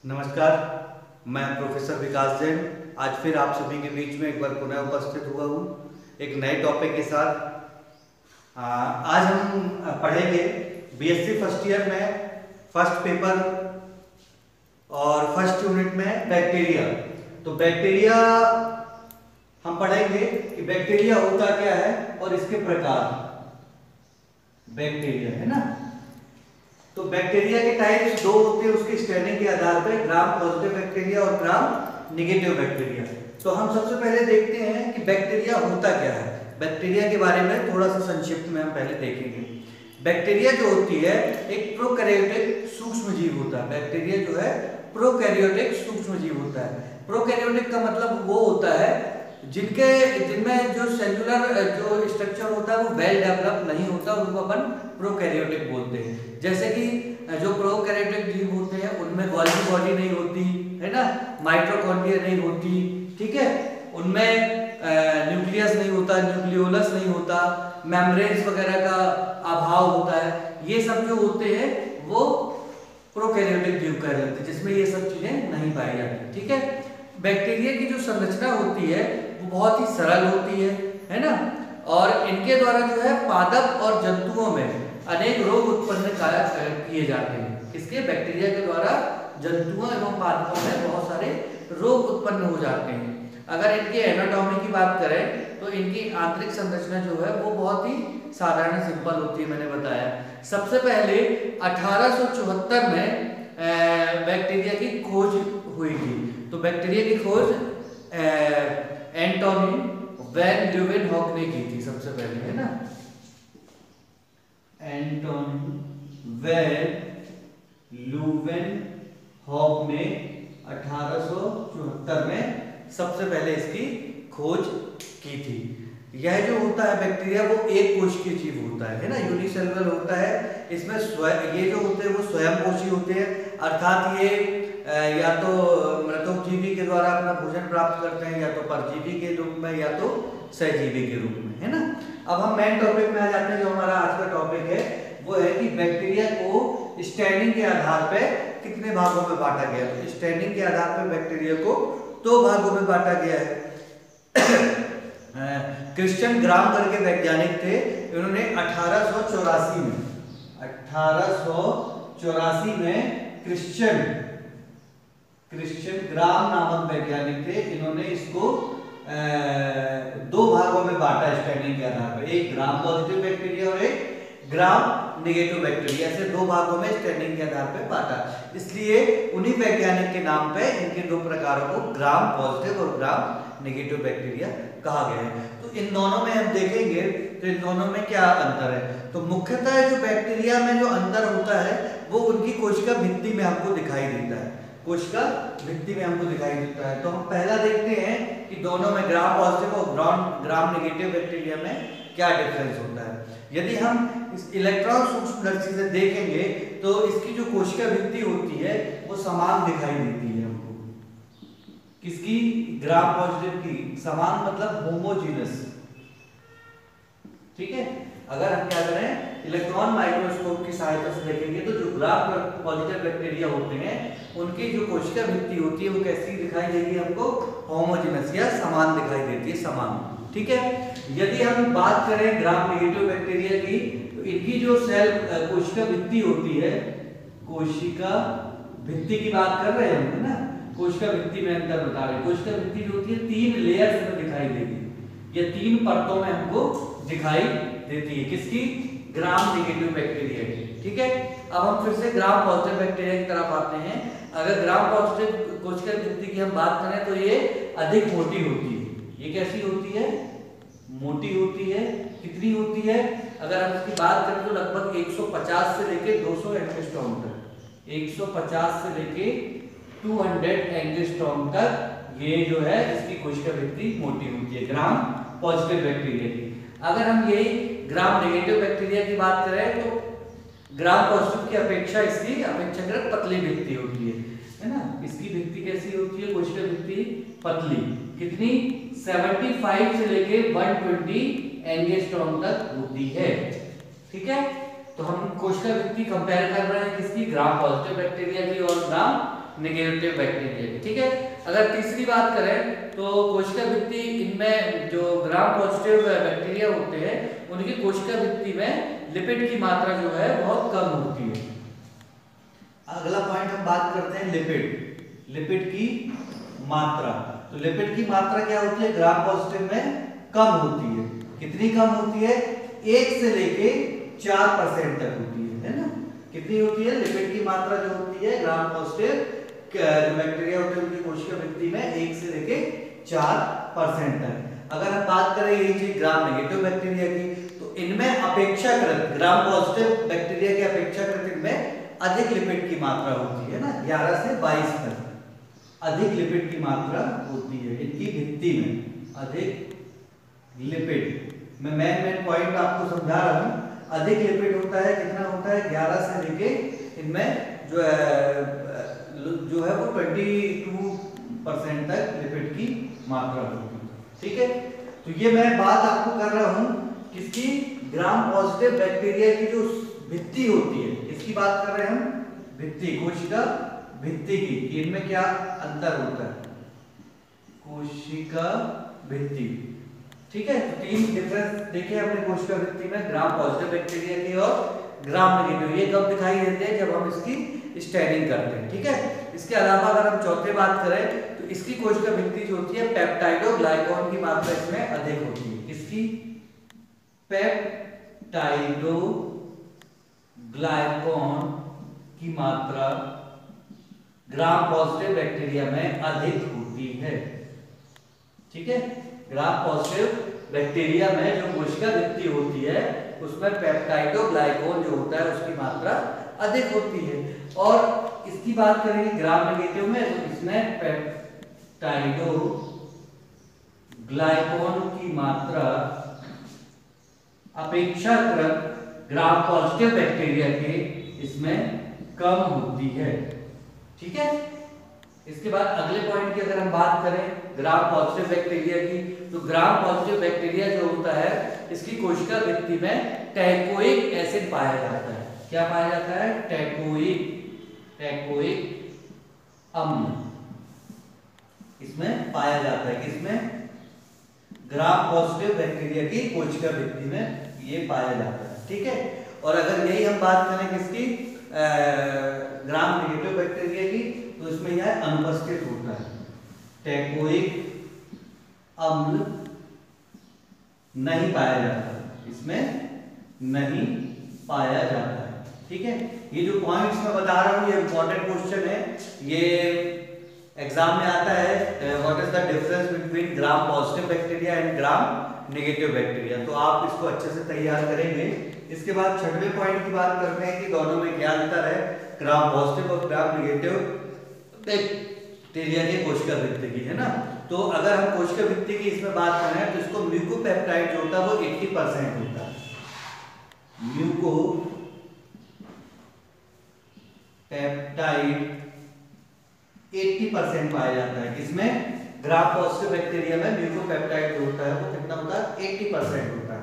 नमस्कार, मैं प्रोफेसर विकास जैन आज फिर आप सभी के बीच में एक बार पुनः उपस्थित हुआ हूँ एक नए टॉपिक के साथ। आज हम पढ़ेंगे बीएससी फर्स्ट ईयर में फर्स्ट पेपर और फर्स्ट यूनिट में बैक्टीरिया। तो बैक्टीरिया हम पढ़ेंगे कि बैक्टीरिया होता क्या है और इसके प्रकार। बैक्टीरिया है ना, तो बैक्टीरिया के टाइप्स दो होते हैं उसके स्टैंडिंग के आधार पर, ग्राम पॉजिटिव बैक्टीरिया और ग्राम नेगेटिव बैक्टीरिया। तो हम सबसे पहले देखते हैं कि बैक्टीरिया होता क्या है। बैक्टीरिया के बारे में थोड़ा सा संक्षिप्त में हम पहले देखेंगे। बैक्टीरिया जो होती है एक प्रोकैरियोटिक सूक्ष्म जीव होता है। बैक्टीरिया जो है प्रोकैरियोटिक सूक्ष्म जीव होता है। प्रोकैरियोटिक का मतलब वो होता है जिनमें जो सेलुलर जो स्ट्रक्चर होता है वो वेल डेवलप नहीं होता, उनको अपन प्रोकैरियोटिक बोलते हैं। जैसे कि जो प्रोकैरियोटिक जीव होते हैं उनमें गोल्गी बॉडी नहीं होती है ना, माइटोकॉन्ड्रिया नहीं होती, ठीक है, उनमें न्यूक्लियस नहीं होता, न्यूक्लियोलस नहीं होता, मेम्ब्रेन्स वगैरह का अभाव होता है। ये सब जो होते हैं वो प्रोकैरियोटिक जीव कहलाते हैं, जिसमें ये सब चीजें नहीं पाई जाती, ठीक है। बैक्टीरिया की जो संरचना होती है वो बहुत ही सरल होती है ना, और इनके द्वारा जो है पादप और जंतुओं में अनेक रोग उत्पन्न किए जाते हैं। किसके? बैक्टीरिया के द्वारा जंतुओं एवं पादपों में बहुत सारे रोग उत्पन्न हो जाते हैं। अगर इनकी एनाटॉमी की बात करें तो इनकी आंतरिक संरचना जो है वो बहुत ही साधारण सिंपल होती है, मैंने बताया। सबसे पहले 1874 में बैक्टीरिया की खोज हुई थी। तो बैक्टीरिया की खोज एंटोनी वैन ल्यूवेनहॉक ने की थी सबसे पहले, है ना। एंटोनी वैन ल्यूवेनहॉक ने 1874 में सबसे पहले इसकी खोज की थी। यह जो होता है बैक्टीरिया वो एक कोशिकीय जीव होता है ना, यूनिसेलुलर होता है। इसमें ये जो होते हैं वो स्वयं पोषी होते हैं, अर्थात ये या तो मृतोपजीवी के द्वारा अपना भोजन प्राप्त करते हैं, या तो परजीवी के रूप में या तो सहजीवी के रूप में, है ना। अब हम मेन टॉपिक में आ जाते हैं। जो हमारा आज का टॉपिक है वो है कि बैक्टीरिया को स्टैंडिंग के आधार पर कितने भागों में बांटा गया। तो स्टैंडिंग के आधार पर बैक्टीरिया को दो भागों में बांटा गया है। क्रिश्चियन ग्राम करके वैज्ञानिक थे, इन्होंने 1884 में क्रिश्चियन ग्राम नामक वैज्ञानिक थे, इन्होंने इसको दो भागों में बांटा स्टैंडिंग के आधार पर, एक ग्राम पॉजिटिव बैक्टीरिया और एक ग्राम नेगेटिव बैक्टीरिया, ऐसे दो भागों में स्टैंडिंग के आधार पर बांटा। इसलिए उन्हीं वैज्ञानिक के नाम पे इनके दो प्रकारों को ग्राम पॉजिटिव और ग्राम नेगेटिव बैक्टीरिया कहा गया है। तो इन दोनों में हम देखेंगे तो इन दोनों में क्या अंतर है। तो मुख्यतः जो बैक्टीरिया में जो अंतर होता है वो उनकी कोशिका भित्ति में हमको दिखाई देता है, कोशिका भित्ति में हमको दिखाई देता है। तो हम पहला देखते हैं कि दोनों में ग्राम पॉजिटिव और ग्राम नेगेटिव बैक्टीरिया में क्या डिफरेंस होता है। यदि हम इस इलेक्ट्रॉन सूक्ष्मदर्शी से देखेंगे तो इसकी जो कोशिका भित्ति होती है वो समान दिखाई देती है हमको। किसकी? ग्राम पॉजिटिव की। समान मतलब होमोजीनस, ठीक है। अगर हम क्या करें, इलेक्ट्रॉन माइक्रोस्कोप की सहायता से देखेंगे तो जो ग्राम पॉजिटिव बैक्टीरिया होते हैं उनकी जो कोशिका भित्ति होती है वो कैसी दिखाई देगी हमको? होमोजीनस या समान दिखाई देती है, समान, ठीक है। यदि हम बात करें ग्राम नेगेटिव बैक्टीरिया की तो इनकी जो सेल कोशिका भित्ति होती है, कोशिका भित्ति की बात कर रहे हैं हम, है ना, कोशिका भित्ति में अंतर बता रहे हैं। कोशिका भित्ति जो होती है 3 लेयर्स में दिखाई देगी, ये 3 परतों में हमको दिखाई देती है। किसकी? ग्राम नेगेटिव बैक्टीरिया की, ठीक है। अब हम फिर से ग्राम पॉजिटिव बैक्टीरिया की तरफ आते हैं। अगर ग्राम पॉजिटिव कोशिका भित्ति की हम बात करें तो ये अधिक मोटी होती है। ये कैसी होती है? मोटी होती है। कितनी होती है? अगर हम इसकी बात करें तो लगभग 150 से लेके 200 एंगस्ट्रॉम तक, 150 से लेके 200 एंगस्ट्रॉम तक ये जो है इसकी कोशिका भित्ति मोटी होती है ग्राम पॉजिटिव बैक्टीरिया की। अगर हम यही ग्राम नेगेटिव बैक्टीरिया की बात करें तो ग्राम पॉजिटिव की अपेक्षा इसकी अपेक्षाकृत पतली भित्ति होती है ना। इसकी भित्ति कैसी होती है? कोशिका भित्ति पतली। कितनी? 75 से लेके 120 एंगस्ट्रॉम तक होती है, ठीक है। तो हम कोशिका भित्ति कंपेयर कर रहे हैं किसकी? ग्राम पॉजिटिव बैक्टीरिया की और ग्राम नेगेटिव बैक्टीरिया की। ठीक है, अगर तीसरी बात करें तो कोशिका भित्ति, इनमें जो ग्राम पॉजिटिव बैक्टीरिया होते हैं उनकी कोशिका भित्ति में लिपिड की मात्रा जो है बहुत कम होती है। अगला पॉइंट हम बात करते हैं लिपिड की मात्रा। तो लिपिड की मात्रा क्या होती है, ग्राम पॉजिटिव में कम होती है। कितनी कम होती है, 1 से लेके 4% तक होती है ना। कितनी होती है लिपिड की मात्रा जो होती है ग्राम पॉजिटिव जो बैक्टीरिया होते हैं उनकी कोशिका भित्ति में 1 से लेके 4% तक। अगर हम बात करें यही चीज ग्राम नेगेटिव बैक्टीरिया की, तो इनमें अपेक्षाकृत ग्राम पॉजिटिव बैक्टीरिया के अपेक्षाकृत इनमें अधिक लिपिड की मात्रा होती है ना, 11 से 22 तक अधिक लिपिड की मात्रा होती है इनकी भित्ति में। अधिक लिपिड, मैं मेन पॉइंट आपको समझा रहा हूं। अधिक लिपिड होता है, कितना होता है, 11 से लेके इनमें जो है वो 22% तक लिपिड की मात्रा होती है। ठीक है, तो ये मैं बात आपको कर रहा हूं किसकी, ग्राम पॉजिटिव बैक्टीरिया की जो भित्ति होती है, इसकी बात कर रहे हैं हम, भित्ति, कोशिका भित्ति की, कि इनमें क्या अंतर होता है, कोशिका भित्ति। ठीक है, तो 3 डिफरेंस देखिए अपने कोशिका भित्ति में, ग्राम पॉजिटिव बैक्टीरिया की और ग्राम नेगेटिव। ये कब दिखाई देते हैं, जब हम इसकी स्टैनिंग करते हैं। ठीक है, इसके अलावा अगर हम चौथे बात करें तो इसकी कोशिका भित्ति जो होती है पेप्टाइडोग्लाइकॉन की मात्रा इसमें अधिक होती है। इसकी पेप्टाइडोग्लाइकॉन की मात्रा ग्राम पॉजिटिव बैक्टीरिया में अधिक होती है। ठीक है, ग्राम पॉजिटिव बैक्टीरिया में जो कोशिका भित्ति होती है उसमें पेप्टाइडोग्लाइकॉन जो होता है उसकी मात्रा अधिक होती है। और इसकी बात करेंगे ग्राम नेगेटिव में, तो इसमें पेप्टाइडोग्लाइकॉन की मात्रा अपेक्षाकृत ग्राम पॉजिटिव बैक्टीरिया के इसमें कम होती है। ठीक है, इसके बाद अगले पॉइंट की अगर हम बात करें ग्राम पॉजिटिव बैक्टीरिया की, तो ग्राम पॉजिटिव बैक्टीरिया जो होता है इसकी कोशिका भित्ति में टैकोइक एसिड पाया जाता है। क्या पाया जाता है, टैकोइक अम्ल इसमें पाया जाता है। किसमें, ग्राम पॉजिटिव बैक्टीरिया की कोशिका भित्ति में ये पाया जाता है। ठीक है, और अगर यही हम बात करें किसकी, ग्राम नेगेटिव बैक्टीरिया की, तो इसमें यह अनुपस्थित होता है, टैकोइक अम्ल नहीं पाया जाता, इसमें नहीं पाया जाता है। ठीक है, ये जो पॉइंट्स मैं बता रहा हूँ ये इंपॉर्टेंट क्वेश्चन है, ये एग्जाम में आता है। What is the difference between gram positive bacteria and gram negative bacteria, तो आप इसको अच्छे से तैयार करेंगे। इसके बाद छठवें पॉइंट की बात करते हैं कि दोनों में क्या अंतर है, ग्राम पॉजिटिव और ग्राम नेगेटिव बैक्टीरिया की कोशिका भित्ति की, है ना। तो अगर हम कोशिका भित्ति की इसमें बात करें तो इसको म्यूकोपेप्टाइड जो होता है वो 80% होता है। म्यूकोपेप्टाइड 80% पाया जाता है। किसमें, ग्राम पॉजिटिव बैक्टीरिया में म्यूकोपेप्टाइड जो होता है वो कितना होता है, 80% होता है।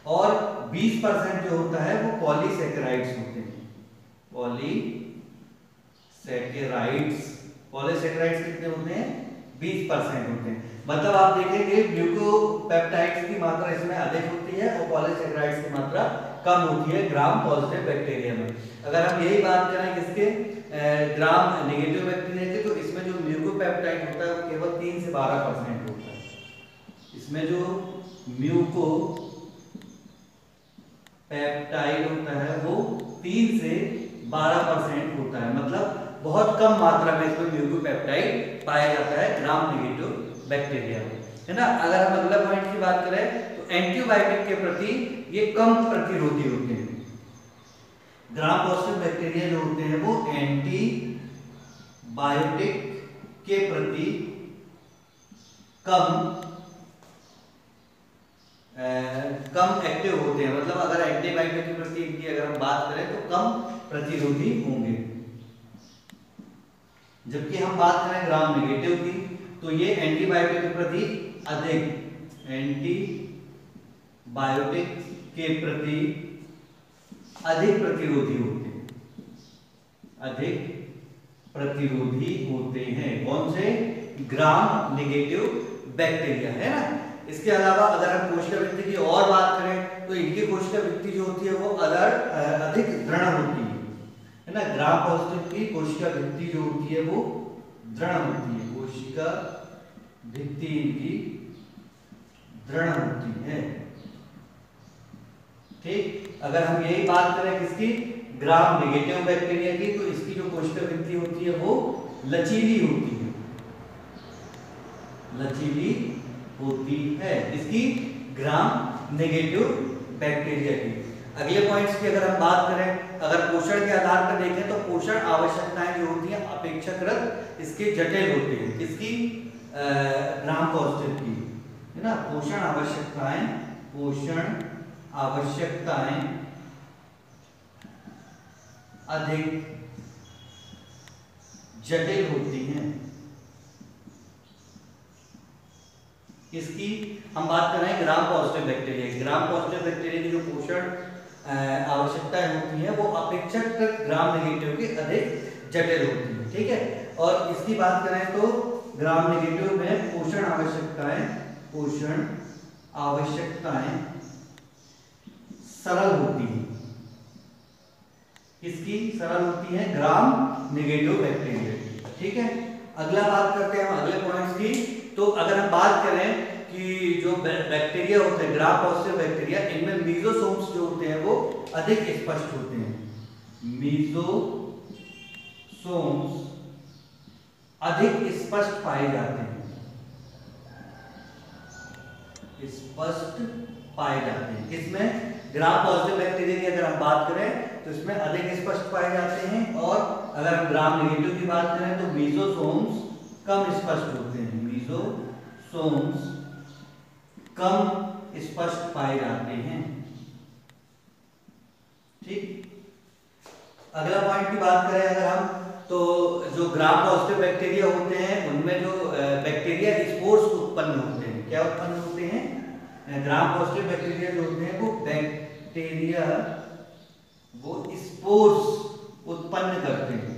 और 20% जो होता है वो पॉलीसैकेराइड्स होते हैं। पॉलीसैकेराइड्स कितने होते हैं, 20% होते हैं। मतलब आप देखेंगे म्यूकोपेप्टाइड्स की मात्रा इसमें अधिक होती है और पॉलीसैकेराइड्स की मात्रा कम होती है ग्राम पॉजिटिव बैक्टीरिया में। अगर हम यही बात करें किसके, ग्राम नेगेटिव बैक्टीरिया के, तो इसमें जो म्यूकोपेप्टाइड होता है वो केवल 3 से 12% होता है। इसमें जो म्यूकोपेप्टाइड होता है वो 3 से 12% होता है, मतलब बहुत कम मात्रा में इसमें म्यूकोपेप्टाइड पाया जाता है ग्राम नेगेटिव बैक्टीरिया में, है ना। अगर हम अगला पॉइंट की बात करें तो एंटीबायोटिक के प्रति ये कम प्रतिरोधी होते हैं। ग्राम पॉजिटिव बैक्टीरिया जो होते हैं वो एंटीबायोटिक के प्रति कम एक्टिव होते हैं, मतलब अगर एंटीबायोटिक के प्रति इनकी अगर हम बात करें तो कम प्रतिरोधी होंगे। जबकि हम बात करें ग्राम नेगेटिव की तो ये एंटीबायोटिक के प्रति अधिक, एंटीबायोटिक के प्रति अधिक प्रतिरोधी होते हैं, अधिक प्रतिरोधी होते हैं। कौन से? ग्राम नेगेटिव बैक्टीरिया, है ना। इसके अलावा अगर हम कोशिका भित्ति की और बात करें तो इनकी कोशिका भित्ति जो होती है वो अधिक दृढ़ होती है ना। ग्राम पॉजिटिव की कोशिका भित्ति जो होती है वो दृढ़ होती है, कोशिका भित्ति इनकी दृढ़ होती है। ठीक, अगर हम यही बात करें किसकी? ग्राम नेगेटिव बैक्टीरिया की, तो इसकी जो कोशिका भित्ति होती है वो लचीली होती है, लचीली होती है इसकी ग्राम नेगेटिव बैक्टीरिया की। अगले पॉइंट्स की अगर हम बात करें, अगर पोषण के आधार पर देखें तो पोषण आवश्यकताएं जो होती हैं अपेक्षाकृत इसके जटिल होते हैं। किसकी? ग्राम पॉजिटिव की, है ना। पोषण आवश्यकताएं अधिक जटिल होती हैं। इसकी हम बात कर रहे हैं ग्राम पॉजिटिव बैक्टीरिया की। ग्राम पॉजिटिव बैक्टीरिया की जो पोषण आवश्यकताएं होती हैं वो अपेक्षाकृत ग्राम नेगेटिव की अधिक जटिल होती है। ठीक है, और इसकी बात करें तो ग्राम नेगेटिव में पोषण आवश्यकताएं सरल होती है। किसकी सरल होती है? ग्राम नेगेटिव बैक्टीरिया की। ठीक है, अगला बात करते हैं हम अगले पॉइंट्स की। तो अगर हम बात करें कि जो बैक्टीरिया होते हैं ग्राम पॉजिटिव बैक्टीरिया, इनमें मीजोसोम्स जो होते हैं वो अधिक स्पष्ट होते हैं। मीजोसोम्स अधिक स्पष्ट पाए जाते हैं, स्पष्ट पाए जाते हैं। इसमें ग्राम पॉजिटिव बैक्टीरिया की अगर हम बात करें तो इसमें अधिक स्पष्ट पाए जाते हैं, और अगर हम ग्राम नेगेटिव की बात करें तो मीजोसोम्स कम स्पष्ट होते हैं, मीजोसोम्स कम स्पष्ट पाए जाते हैं। ठीक, अगला पॉइंट की बात करें अगर हम, तो जो ग्राम पॉजिटिव बैक्टीरिया होते हैं उनमें जो बैक्टीरिया स्पोर्स उत्पन्न होते हैं। क्या उत्पन्न होते हैं? ग्राम पॉजिटिव बैक्टीरिया जो होते हैं वो बैक्टीरिया वो स्पोर्स उत्पन्न करते हैं,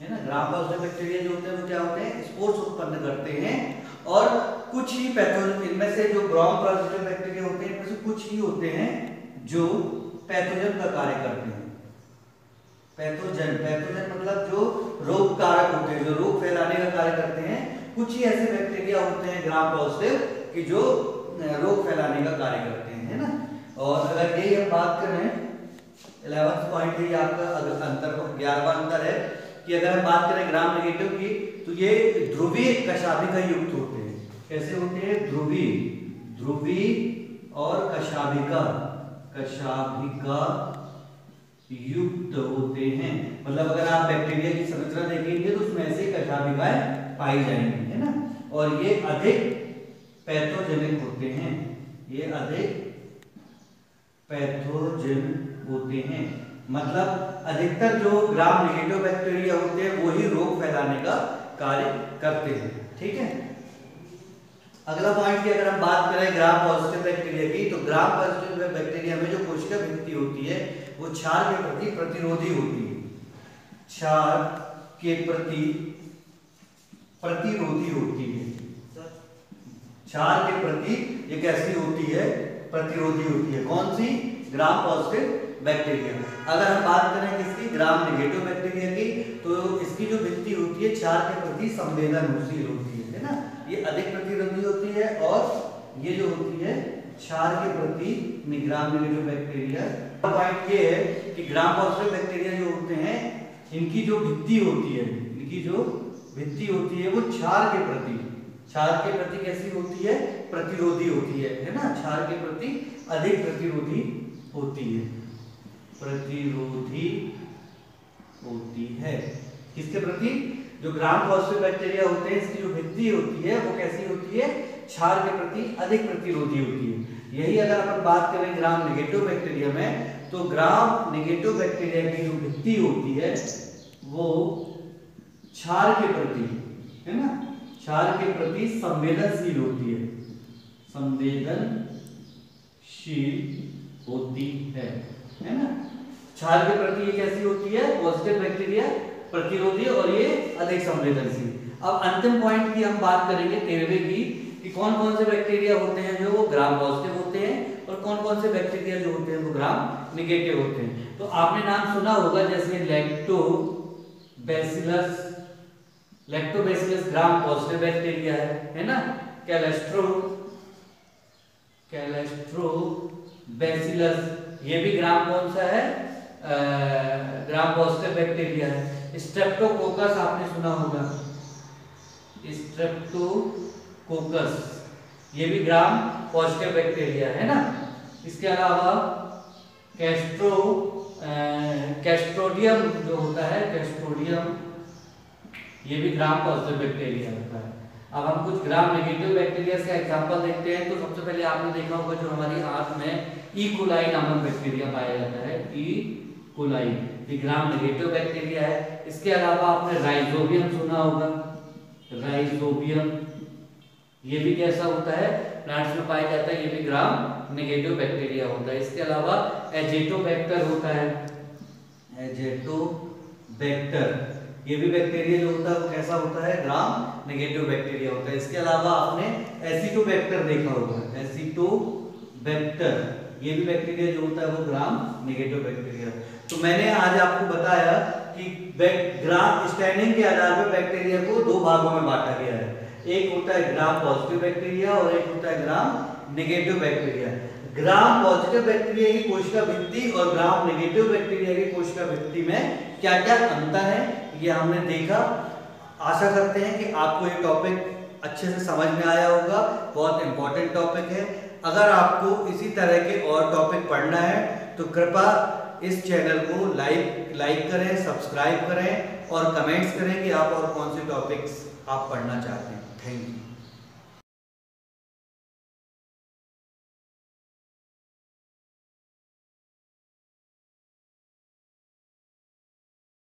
है ना। ग्राम पॉजिटिव बैक्टीरिया जो होते हैं वो क्या होते हैं? स्पोर्स उत्पन्न करते हैं, और कुछ ही पैथोजन, इनमें से जो ग्राम पॉजिटिव बैक्टीरिया होते हैं इनमें से कुछ ही होते हैं जो पैथोजन का कार्य करते हैं। पैथोजन मतलब जो रोग कारक होते हैं, जो रोग फैलाने का कार्य करते हैं। कुछ ही ऐसे बैक्टीरिया होते हैं ग्राम पॉजिटिव कि जो रोग फैलाने का कार्य करते हैं, है ना। और अगर यही हम बात करें 11th पॉइंट है आपका अंतर, 11वां अंतर है कि अगर हम बात करें ग्राम नेगेटिव की तो ये ध्रुवीय कशाभिका युक्त होते हैं। कैसे होते हैं? ध्रुवी और कशाभिका युक्त होते हैं। मतलब अगर आप बैक्टीरिया की संरचना देखेंगे तो उसमें ऐसे कशाभिकाएं पाई जाएंगी, है ना। और ये अधिक पैथोजेनिक होते हैं, ये अधिक पैथोजेनिक होते हैं। मतलब अधिकतर जो ग्राम नेगेटिव बैक्टीरिया होते हैं वही रोग फैलाने का कार्य करते हैं। ठीक है, अगला पॉइंट की अगर हम बात करें ग्राम पॉजिटिव बैक्टीरिया की, तो ग्राम पॉजिटिव बैक्टीरिया में जो कोशिका भित्ति होती है वो क्षार के प्रति प्रतिरोधी होती है, क्षार के प्रति प्रतिरोधी होती है। क्षार के प्रति ये कैसी होती है? प्रतिरोधी होती है। कौन सी? Gram positive bacteria. अगर हम बात करें किसकी? ग्राम नेगेटिव बैक्टीरिया की, तो इसकी जो भित्ति होती है क्षार के प्रति संवेदनशील होती है ना। ये अधिक प्रतिरोधी होती है, और ये जो होती है क्षार के प्रति ग्राम नेगेटिव बैक्टीरिया। पॉइंट ये है कि ग्राम पॉजिटिव बैक्टीरिया जो होते हैं इनकी जो भित्ति होती है, इनकी जो भित्ति होती है वो क्षार के प्रति कैसी होती है? प्रतिरोधी होती है ना। क्षार के प्रति अधिक प्रतिरोधी होती है, प्रतिरोधी होती है। किसके प्रति? जो ग्राम पॉजिटिव बैक्टीरिया होते हैं इसकी जो भित्ति होती है वो कैसी होती है? क्षार के प्रति अधिक प्रतिरोधी होती है। यही अगर अपन बात करें ग्राम नेगेटिव बैक्टीरिया में, तो ग्राम नेगेटिव बैक्टीरिया की जो भित्ति होती है वो क्षार के प्रति, है ना, क्षार के प्रति संवेदनशील होती है, संवेदनशील होती है ना। क्षार के प्रति ये कैसी होती है, पॉजिटिव बैक्टीरिया, प्रतिरोधी और ये अधिक संवेदनशील। अब अंतिम पॉइंट की हम बात करेंगे 13वें की, कि कौन कौन से बैक्टीरिया होते हैं जो वो ग्राम पॉजिटिव होते हैं और कौन कौन से बैक्टीरिया जो होते हैं वो ग्राम निगेटिव होते हैं। तो आपने नाम सुना होगा जैसे लैक्टोबैसिलस ग्राम पॉजिटिव बैक्टीरिया है ना। कैलेस्ट्रोबैसिलस ये भी ग्राम कौन सा है, ग्राम पॉजिटिव बैक्टीरिया है। स्ट्रेप्टोकोकस आपने सुना होगा, स्ट्रेप्टोकोकस ये भी ग्राम पॉजिटिव बैक्टीरिया है ना। इसके अलावा कैस्ट्रोडियम जो होता है, कैस्ट्रोडियम ये भी ग्राम पॉजिटिव बैक्टीरिया होता है। अब हम कुछ ग्राम नेगेटिव बैक्टीरिया का एग्जांपल देखते हैं। तो सबसे पहले आपने देखा होगा जो हमारी आंत में ई कोलाई नामक बैक्टीरिया पाया जाता है, ई कोलाई, ये ग्राम नेगेटिव बैक्टीरिया है। इसके अलावा आपने राइजोबियम सुना होगा, राइजोबियम ये भी कैसा होता है, प्लांट्स में पाया जाता है, ये भी ग्राम नेगेटिव बैक्टीरिया होता है। इसके अलावा एजेटोबैक्टर होता है, एजेटोबैक्टर ये भी बैक्टीरिया जो होता है वो कैसा होता है, ग्राम नेगेटिव बैक्टीरिया होता है। इसके अलावा आपने एसिटोबैक्टर देखा होगा, एसिटोबैक्टर ये भी बैक्टीरिया जो होता है वो ग्राम नेगेटिव बैक्टीरिया। तो मैंने आज आपको बताया कि ग्राम स्टैंडिंग के आधार पर बैक्टीरिया को दो भागों में बांटा गया है, एक होता है ग्राम पॉजिटिव बैक्टीरिया और एक होता है gram negative bacteria. Gram positive bacteria की कोशिका भित्ति और ग्राम नेगेटिव बैक्टीरिया की कोशिका भित्ति में क्या क्या अंतर है ये हमने देखा। आशा करते हैं कि आपको ये टॉपिक अच्छे से समझ में आया होगा, बहुत इंपॉर्टेंट टॉपिक है। अगर आपको इसी तरह के और टॉपिक पढ़ना है तो कृपया इस चैनल को लाइक करें, सब्सक्राइब करें और कमेंट्स करें कि आप और कौन से टॉपिक्स आप पढ़ना चाहते हैं। Thank you.